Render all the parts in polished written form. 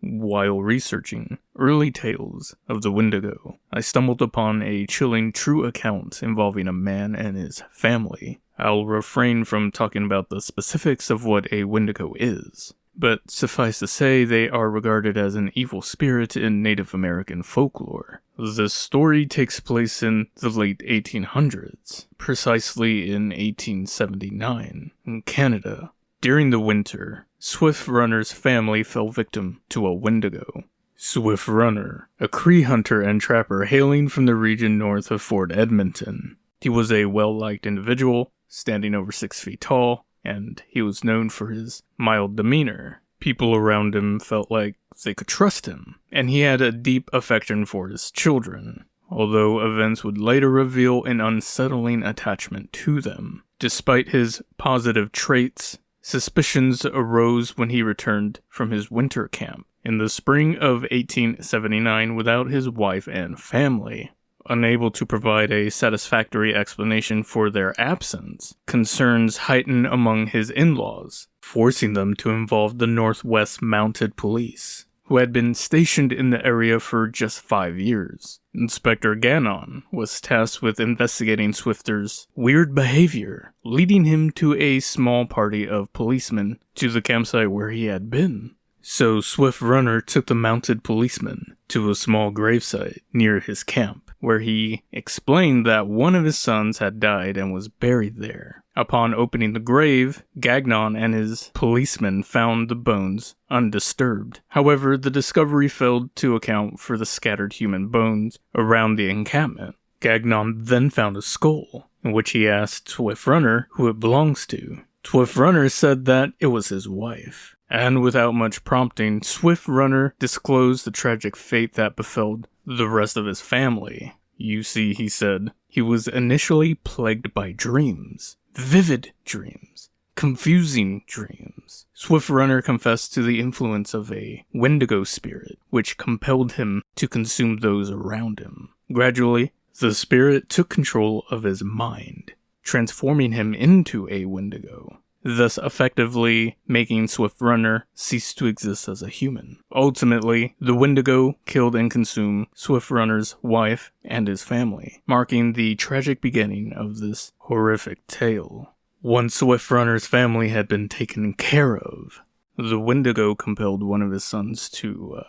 While researching early tales of the Wendigo, I stumbled upon a chilling true account involving a man and his family. I'll refrain from talking about the specifics of what a Wendigo is, but suffice to say they are regarded as an evil spirit in Native American folklore. The story takes place in the late 1800s, precisely in 1879, in Canada. During the winter, Swift Runner's family fell victim to a Wendigo. Swift Runner, a Cree hunter and trapper hailing from the region north of Fort Edmonton. He was a well-liked individual, standing over 6 feet tall, and he was known for his mild demeanor. People around him felt like they could trust him, and he had a deep affection for his children, although events would later reveal an unsettling attachment to them. Despite his positive traits, suspicions arose when he returned from his winter camp in the spring of 1879 without his wife and family. Unable to provide a satisfactory explanation for their absence, concerns heightened among his in-laws, forcing them to involve the Northwest Mounted Police, who had been stationed in the area for just 5 years. Inspector Gannon was tasked with investigating Swifter's weird behavior, leading him to a small party of policemen to the campsite where he had been. So Swift Runner took the mounted policeman to a small gravesite near his camp, where he explained that one of his sons had died and was buried there. Upon opening the grave, Gagnon and his policemen found the bones undisturbed. However, the discovery failed to account for the scattered human bones around the encampment. Gagnon then found a skull, in which he asked Swift Runner who it belongs to. Swift Runner said that it was his wife. And without much prompting, Swift Runner disclosed the tragic fate that befell the rest of his family. You see, he said, he was initially plagued by dreams. Vivid dreams. Confusing dreams. Swift Runner confessed to the influence of a Wendigo spirit, which compelled him to consume those around him. Gradually, the spirit took control of his mind, transforming him into a Wendigo, thus effectively making Swift Runner cease to exist as a human. Ultimately, the Wendigo killed and consumed Swift Runner's wife and his family, marking the tragic beginning of this horrific tale. Once Swift Runner's family had been taken care of, the Wendigo compelled one of his sons to,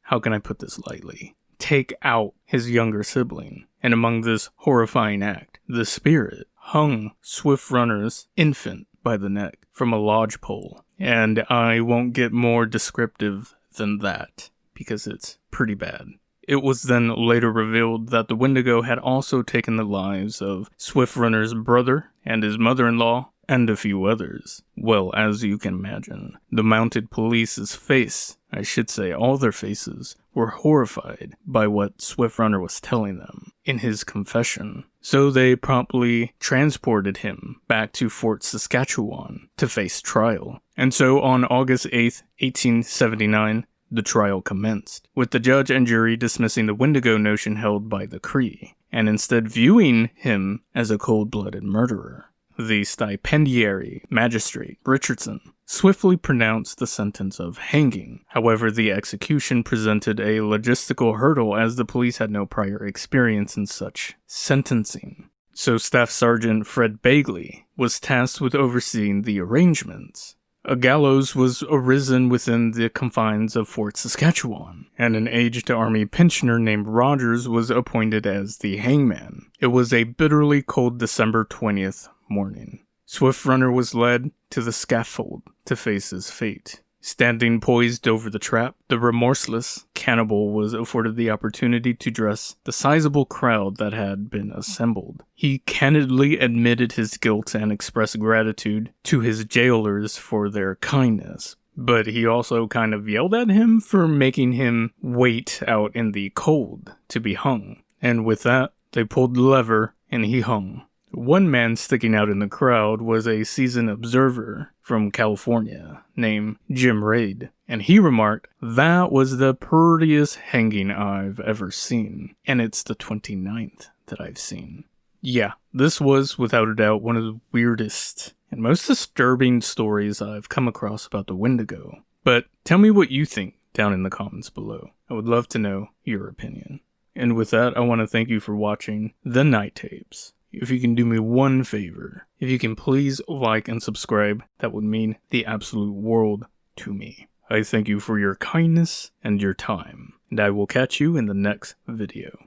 how can I put this lightly, take out his younger sibling. And among this horrifying act, the spirit hung Swift Runner's infant by the neck from a lodgepole. And I won't get more descriptive than that, because it's pretty bad. It was then later revealed that the Wendigo had also taken the lives of Swift Runner's brother and his mother-in-law, and a few others. Well, as you can imagine, the mounted police's face, I should say all their faces, were horrified by what Swift Runner was telling them in his confession. So they promptly transported him back to Fort Saskatchewan to face trial. And so on August 8th, 1879, the trial commenced, with the judge and jury dismissing the Wendigo notion held by the Cree, and instead viewing him as a cold-blooded murderer. The stipendiary magistrate, Richardson, swiftly pronounced the sentence of hanging. However, the execution presented a logistical hurdle as the police had no prior experience in such sentencing. So Staff Sergeant Fred Bagley was tasked with overseeing the arrangements. A gallows was arisen within the confines of Fort Saskatchewan, and an aged army pensioner named Rogers was appointed as the hangman. It was a bitterly cold December 20th morning. Swift Runner was led to the scaffold to face his fate. Standing poised over the trap, the remorseless cannibal was afforded the opportunity to address the sizable crowd that had been assembled. He candidly admitted his guilt and expressed gratitude to his jailers for their kindness. But he also kind of yelled at him for making him wait out in the cold to be hung. And with that, they pulled the lever and he hung. One man sticking out in the crowd was a seasoned observer from California named Jim Raid, and he remarked, "That was the prettiest hanging I've ever seen, and it's the 29th that I've seen." Yeah, this was without a doubt one of the weirdest and most disturbing stories I've come across about the Wendigo. But tell me what you think. down in the comments below. I would love to know your opinion. And with that, I want to thank you for watching The Night Tapes. If you can do me one favor, if you can please like and subscribe, that would mean the absolute world to me. I thank you for your kindness and your time, and I will catch you in the next video.